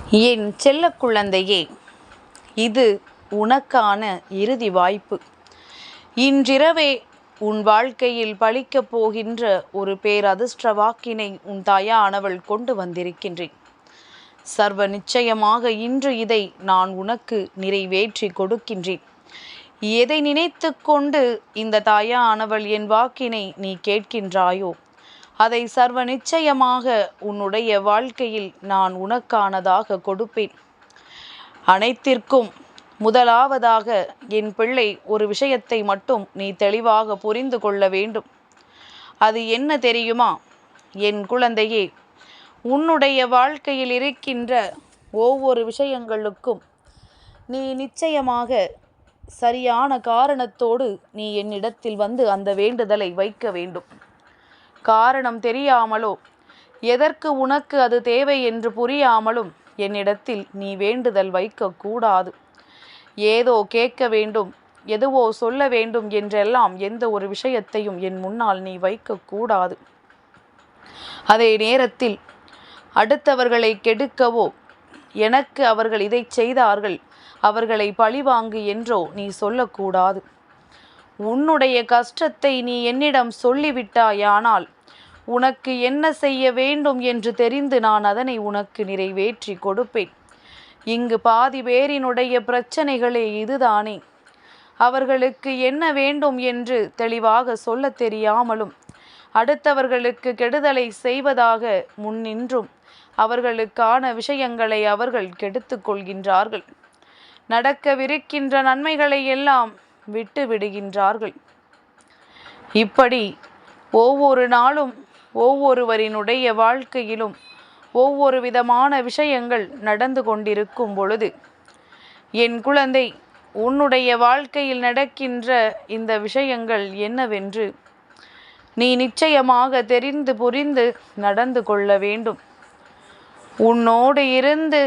என் செல்ல குழந்தையே, இது உனக்கான இறுதி வாய்ப்பு. இன்றிரவே உன் வாழ்க்கையில் பலிக்கப் போகின்ற ஒரு பேரதிர்ஷ்ட வாக்கினை உன் தாயானவள் கொண்டு வந்திருக்கின்றேன். சர்வ நிச்சயமாக இன்று இதை நான் உனக்கு நிறைவேற்றி கொடுக்கின்றேன். எதை நினைத்து கொண்டு இந்த தாயானவள் என் வாக்கினை நீ கேட்கின்றாயோ அதை சர்வ நிச்சயமாக உன்னுடைய வாழ்க்கையில் நான் உனக்கானதாக கொடுப்பேன். அனைத்திற்கும் முதலாவதாக என் பிள்ளை, ஒரு விஷயத்தை மட்டும் நீ தெளிவாக புரிந்து கொள்ள வேண்டும். அது என்ன தெரியுமா? என் குழந்தையே, உன்னுடைய வாழ்க்கையில் இருக்கின்ற ஒவ்வொரு விஷயங்களுக்கும் நீ நிச்சயமாக சரியான காரணத்தோடு நீ என்னிடத்தில் வந்து அந்த வேண்டுதலை வைக்க வேண்டும். காரணம் தெரியாமலோ எதற்கு உனக்கு அது தேவை என்று புரியாமலும் என்னிடத்தில் நீ வேண்டுதல் வைக்கக்கூடாது. ஏதோ கேட்க வேண்டும், எதுவோ சொல்ல வேண்டும் என்றெல்லாம் எந்த ஒரு விஷயத்தையும் என் முன்னால் நீ வைக்கக்கூடாது. அதே நேரத்தில் அடுத்தவர்களை கெடுக்கவோ, எனக்கு அவர்கள் இதை செய்தார்கள், அவர்களை பழிவாங்கு என்றோ நீ சொல்லக்கூடாது. உன்னுடைய கஷ்டத்தை நீ என்னிடம் சொல்லிவிட்டாயானால் உனக்கு என்ன செய்ய வேண்டும் என்று தெரிந்து நான் அதனை உனக்கு நிறைவேற்றி கொடுப்பேன். இங்கு பாதி பேரினுடைய பிரச்சனைகளே இதுதானே. அவர்களுக்கு என்ன வேண்டும் என்று தெளிவாக சொல்ல தெரியாமலும் அடுத்தவர்களுக்கு கெடுதலை செய்வதாக முன்னின்றும் அவர்களுக்கான விஷயங்களை அவர்கள் கெடுத்து கொள்கின்றார்கள். நடக்கவிருக்கின்ற நன்மைகளை எல்லாம் விட்டு விடுகின்றார்கள். இப்படி ஒவ்வொரு நாளும் ஒவ்வொருவரினுடைய வாழ்க்கையிலும் ஒவ்வொரு விதமான விஷயங்கள் நடந்து கொண்டிருக்கும் பொழுது, என் குழந்தை, உன்னுடைய வாழ்க்கையில் நடக்கின்ற இந்த விஷயங்கள் என்னவென்று நீ நிச்சயமாக தெரிந்து புரிந்து நடந்து கொள்ள வேண்டும். உன்னோடு இருந்து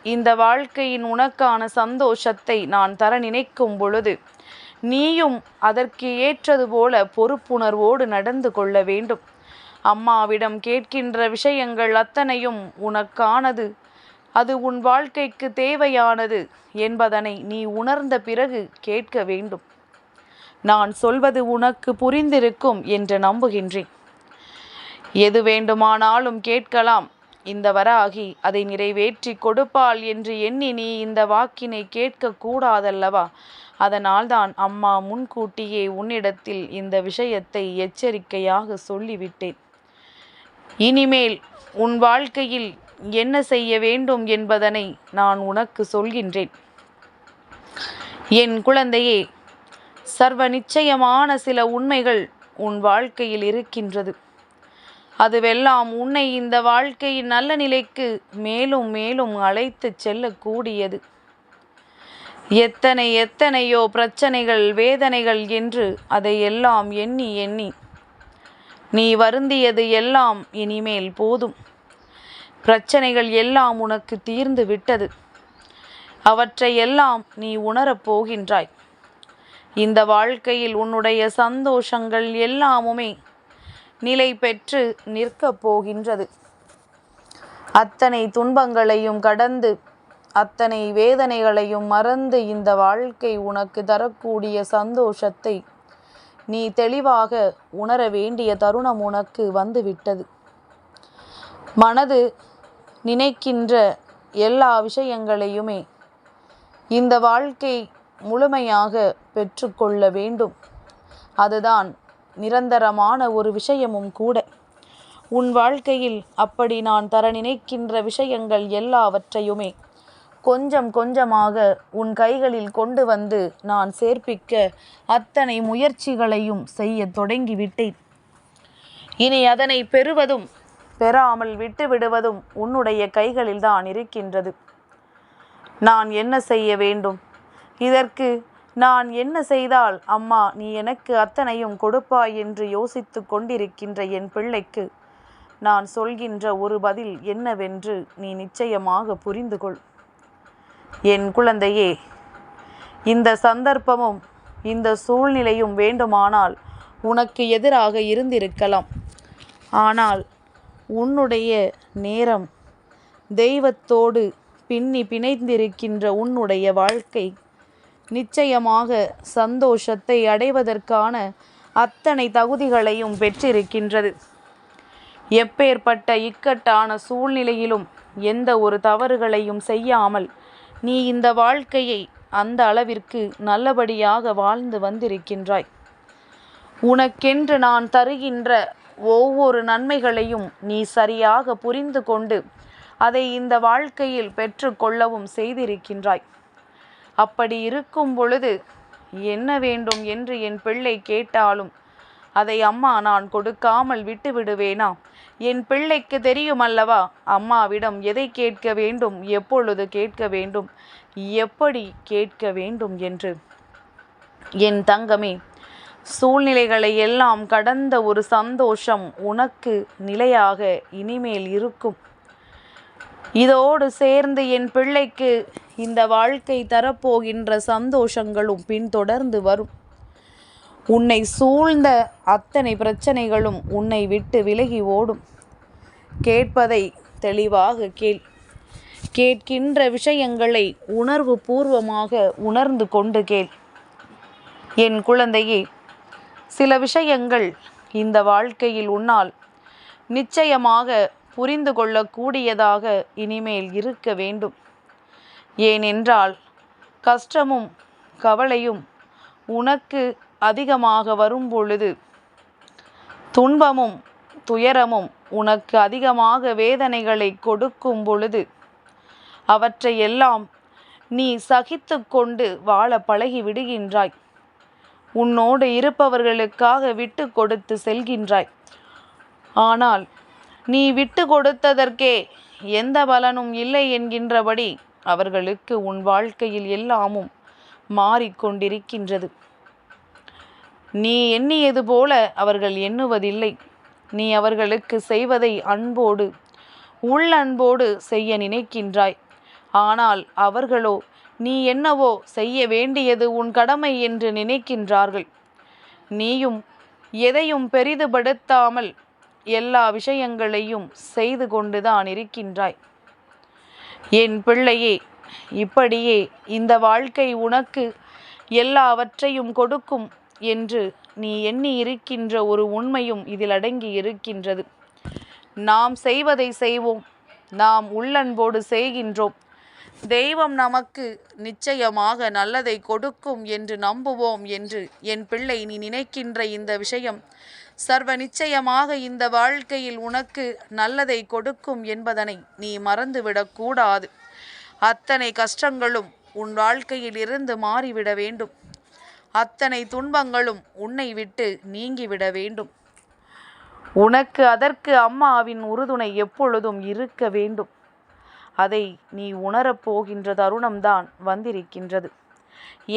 இந்த வாழ்க்கையின் உனக்கான சந்தோஷத்தை நான் தர நினைக்கும் பொழுது நீயும் அதற்கு ஏற்றது போல பொறுப்புணர்வோடு நடந்து கொள்ள வேண்டும். அம்மாவிடம் கேட்கின்ற விஷயங்கள் அத்தனையும் உனக்கானது, அது உன் வாழ்க்கைக்கு தேவையானது என்பதனை நீ உணர்ந்த பிறகு கேட்க வேண்டும். நான் சொல்வது உனக்கு புரிந்திருக்கும் என்று நம்புகின்றேன். எது வேண்டுமானாலும் கேட்கலாம். இந்த வராகி அதை நிறைவேற்றி கொடுப்பாள் என்று எண்ணி நீ இந்த வாக்கினை கேட்க கூடாதல்லவா? அதனால்தான் அம்மா முன்கூட்டியே உன்னிடத்தில் இந்த விஷயத்தை எச்சரிக்கையாக சொல்லிவிட்டேன். இனிமேல் உன் வாழ்க்கையில் என்ன செய்ய வேண்டும் என்பதனை நான் உனக்கு சொல்கின்றேன். என் குழந்தையே, சர்வ நிச்சயமான சில உண்மைகள் உன் வாழ்க்கையில் இருக்கின்றது. அதுவெல்லாம் உன்னை இந்த வாழ்க்கையின் நல்ல நிலைக்கு மேலும் மேலும் அழைத்து செல்லக்கூடியது. எத்தனையோ பிரச்சனைகள், வேதனைகள் என்று அதையெல்லாம் எண்ணி எண்ணி நீ வருந்தியது எல்லாம் இனிமேல் போதும். பிரச்சனைகள் எல்லாம் உனக்கு தீர்ந்து விட்டது. அவற்றையெல்லாம் நீ உணரப் போகின்றாய். இந்த வாழ்க்கையில் உன்னுடைய சந்தோஷங்கள் எல்லாமுமே நிலை பெற்று நிற்கப் போகின்றது. அத்தனை துன்பங்களையும் கடந்து, அத்தனை வேதனைகளையும் மறந்து இந்த வாழ்க்கை உனக்கு தரக்கூடிய சந்தோஷத்தை நீ தெளிவாக உணர வேண்டிய தருணம் உனக்கு வந்துவிட்டது. மனது நினைக்கின்ற எல்லா விஷயங்களையுமே இந்த வாழ்க்கை முழுமையாக பெற்றுக்கொள்ள வேண்டும். அதுதான் நிரந்தரமான ஒரு விஷயமும் கூட. உன் வாழ்க்கையில் அப்படி நான் தர நினைக்கின்ற விஷயங்கள் எல்லாவற்றையுமே கொஞ்சம் கொஞ்சமாக உன் கைகளில் கொண்டு வந்து நான் சேர்ப்பிக்க அத்தனை முயற்சிகளையும் செய்ய தொடங்கிவிட்டேன். இனி அதனை பெறுவதும் பெறாமல் விட்டு விடுவதும் உன்னுடைய கைகளில் தான் இருக்கின்றது. நான் என்ன செய்ய வேண்டும்? இதற்கு நான் என்ன செய்தால் அம்மா நீ எனக்கு அத்தனையும் கொடுப்பாய் என்று யோசித்து கொண்டிருக்கின்ற என் பிள்ளைக்கு நான் சொல்கின்ற ஒரு பதில் என்னவென்று நீ நிச்சயமாக புரிந்து கொள். என் குழந்தையே, இந்த சந்தர்ப்பமும் இந்த சூழ்நிலையும் வேண்டுமானால் உனக்கு எதிராக இருந்திருக்கலாம். ஆனால் உன்னுடைய நேரம் தெய்வத்தோடு பின்னி பிணைந்திருக்கின்ற உன்னுடைய வாழ்க்கை நிச்சயமாக சந்தோஷத்தை அடைவதற்கான அத்தனை தகுதிகளையும் பெற்றிருக்கின்றது. எப்பேற்பட்ட இக்கட்டான சூழ்நிலையிலும் எந்த ஒரு தவறுகளையும் செய்யாமல் நீ இந்த வாழ்க்கையை அந்த அளவிற்கு நல்லபடியாக வாழ்ந்து வந்திருக்கின்றாய். உனக்கென்று நான் தருகின்ற ஒவ்வொரு நன்மைகளையும் நீ சரியாக புரிந்து கொண்டு அதை இந்த வாழ்க்கையில் பெற்று கொள்ளவும் செய்திருக்கின்றாய். அப்படி இருக்கும் பொழுது என்ன வேண்டும் என்று என் பிள்ளை கேட்டாலும் அதை அம்மா நான் கொடுக்காமல் விட்டு விடுவேனா? என் பிள்ளைக்கு தெரியும் அல்லவா அம்மாவிடம் எதை கேட்க வேண்டும், எப்பொழுது கேட்க வேண்டும், எப்படி கேட்க வேண்டும் என்று. என் தங்கமே, சூழ்நிலைகளை எல்லாம் கடந்த ஒரு சந்தோஷம் உனக்கு நிலையாக இனிமேல் இருக்கும். இதோடு சேர்ந்து என் பிள்ளைக்கு இந்த வாழ்க்கை தரப்போகின்ற சந்தோஷங்களும் பின்தொடர்ந்து வரும். உன்னை சூழ்ந்த அத்தனை பிரச்சனைகளும் உன்னை விட்டு விலகி ஓடும். கேட்பதை தெளிவாக கேள். கேட்கின்ற விஷயங்களை உணர்வு பூர்வமாக உணர்ந்து கொண்டு கேள். என் குழந்தையே, சில விஷயங்கள் இந்த வாழ்க்கையில் உன்னால் நிச்சயமாக புரிந்து கொள்ளக்கூடியதாக இனிமேல் இருக்க வேண்டும். ஏனென்றால் கஷ்டமும் கவலையும் உனக்கு அதிகமாக வரும் பொழுது, துன்பமும் துயரமும் உனக்கு அதிகமாக வேதனைகளை கொடுக்கும் பொழுது, அவற்றையெல்லாம் நீ சகித்து கொண்டு வாழ பழகி விடுகின்றாய். உன்னோடு இருப்பவர்களுக்காக விட்டு கொடுத்து செல்கின்றாய். ஆனால் நீ விட்டு கொடுத்ததற்கே எந்த பலனும் இல்லை என்கின்றபடி அவர்களுக்கு உன் வாழ்க்கையில் எல்லாமும் மாறிக்கொண்டிருக்கின்றது. நீ எண்ணியது போல அவர்கள் எண்ணுவதில்லை. நீ அவர்களுக்கு செய்வதை அன்போடு உள்ளன்போடு செய்ய நினைக்கின்றாய். ஆனால் அவர்களோ நீ என்னவோ செய்ய வேண்டியது உன் கடமை என்று நினைக்கின்றார்கள். நீயும் எதையும் பெரிதுபடுத்தாமல் எல்லா விஷயங்களையும் செய்து கொண்டுதான் இருக்கின்றாய். என் பிள்ளையே, இப்படியே இந்த வாழ்க்கை உனக்கு எல்லாவற்றையும் கொடுக்கும் என்று நீ எண்ணி இருக்கின்ற ஒரு உண்மையும் இதில் அடங்கி இருக்கின்றது. நாம் செய்வதை செய்வோம், நாம் உள்ளன்போடு செய்கின்றோம், தெய்வம் நமக்கு நிச்சயமாக நல்லதை கொடுக்கும் என்று நம்புவோம் என்று என் பிள்ளை நீ நினைக்கின்ற இந்த விஷயம் சர்வ நிச்சயமாக இந்த வாழ்க்கையில் உனக்கு நல்லதை கொடுக்கும் என்பதனை நீ மறந்துவிடக்கூடாது. அத்தனை கஷ்டங்களும் உன் வாழ்க்கையில் இருந்து மாறிவிட வேண்டும். அத்தனை துன்பங்களும் உன்னை விட்டு நீங்கிவிட வேண்டும். உனக்கு அதற்கு அம்மாவின் உறுதுணை எப்பொழுதும் இருக்க வேண்டும். அதை நீ உணரப்போகின்ற தருணம்தான் வந்திருக்கின்றது.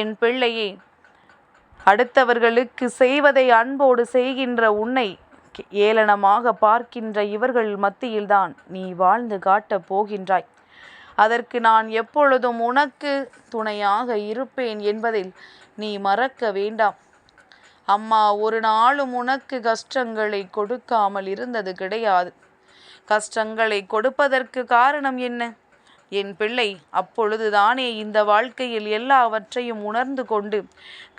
என் பிள்ளையே, அடுத்தவர்களுக்கு செய்வதை அன்போடு செய்கின்ற உன்னை ஏளனமாக பார்க்கின்ற இவர்கள் மத்தியில்தான் நீ வாழ்ந்து காட்டப் போகின்றாய். அதற்கு நான் எப்பொழுதும் உனக்கு துணையாக இருப்பேன் என்பதில் நீ மறக்க வேண்டாம். அம்மா ஒரு நாளும் உனக்கு கஷ்டங்களை கொடுக்காமல் இருந்தது கிடையாது. கஷ்டங்களை கொடுப்பதற்கு காரணம் என்ன? என் பிள்ளை, அப்பொழுதுதானே இந்த வாழ்க்கையில் எல்லாவற்றையும் உணர்ந்து கொண்டு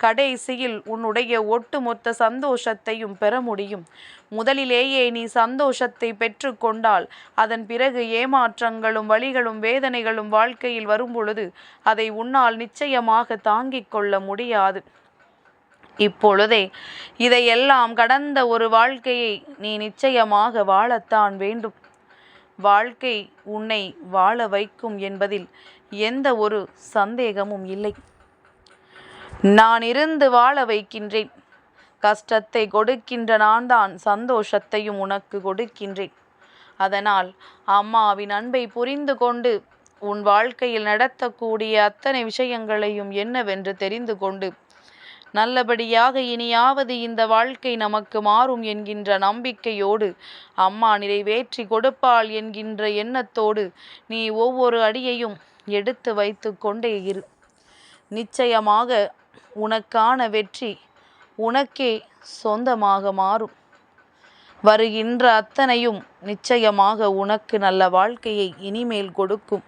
கடைசியில் உன்னுடைய ஒட்டுமொத்த சந்தோஷத்தையும் பெற முடியும். முதலிலேயே நீ சந்தோஷத்தை பெற்று கொண்டால் அதன் பிறகு ஏமாற்றங்களும் வலிகளும் வேதனைகளும் வாழ்க்கையில் வரும்பொழுது அதை உன்னால் நிச்சயமாக தாங்கிக் கொள்ள முடியாது. இப்பொழுதே இதையெல்லாம் கடந்த ஒரு வாழ்க்கையை நீ நிச்சயமாக வாழத்தான் வேண்டும். வாழ்க்கை உன்னை வாழ வைக்கும் என்பதில் எந்த ஒரு சந்தேகமும் இல்லை. நான் இருந்து வாழ வைக்கின்றேன். கஷ்டத்தை கொடுக்கின்ற நான் தான் சந்தோஷத்தையும் உனக்கு கொடுக்கின்றேன். அதனால் அம்மாவின் அன்பை புரிந்து கொண்டு உன் வாழ்க்கையில் நடத்தக்கூடிய அத்தனை விஷயங்களையும் என்னவென்று தெரிந்து கொண்டு நல்லபடியாக இனியாவது இந்த வாழ்க்கை நமக்கு மாறும் என்கின்ற நம்பிக்கையோடு அம்மா நிறைவேற்றி கொடுப்பாள் என்கின்ற எண்ணத்தோடு நீ ஒவ்வொரு அடியையும் எடுத்து வைத்து கொண்டே இரு. நிச்சயமாக உனக்கான வெற்றி உனக்கே சொந்தமாக மாறும். வருகின்ற அத்தனையும் நிச்சயமாக உனக்கு நல்ல வாழ்க்கையை இனிமேல் கொடுக்கும்.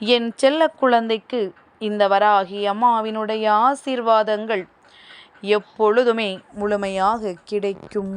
என் செல்ல குழந்தைக்கு இந்த வராகி அம்மாவினுடைய ஆசீர்வாதங்கள் எப்பொழுதுமே முழுமையாக கிடைக்கும்.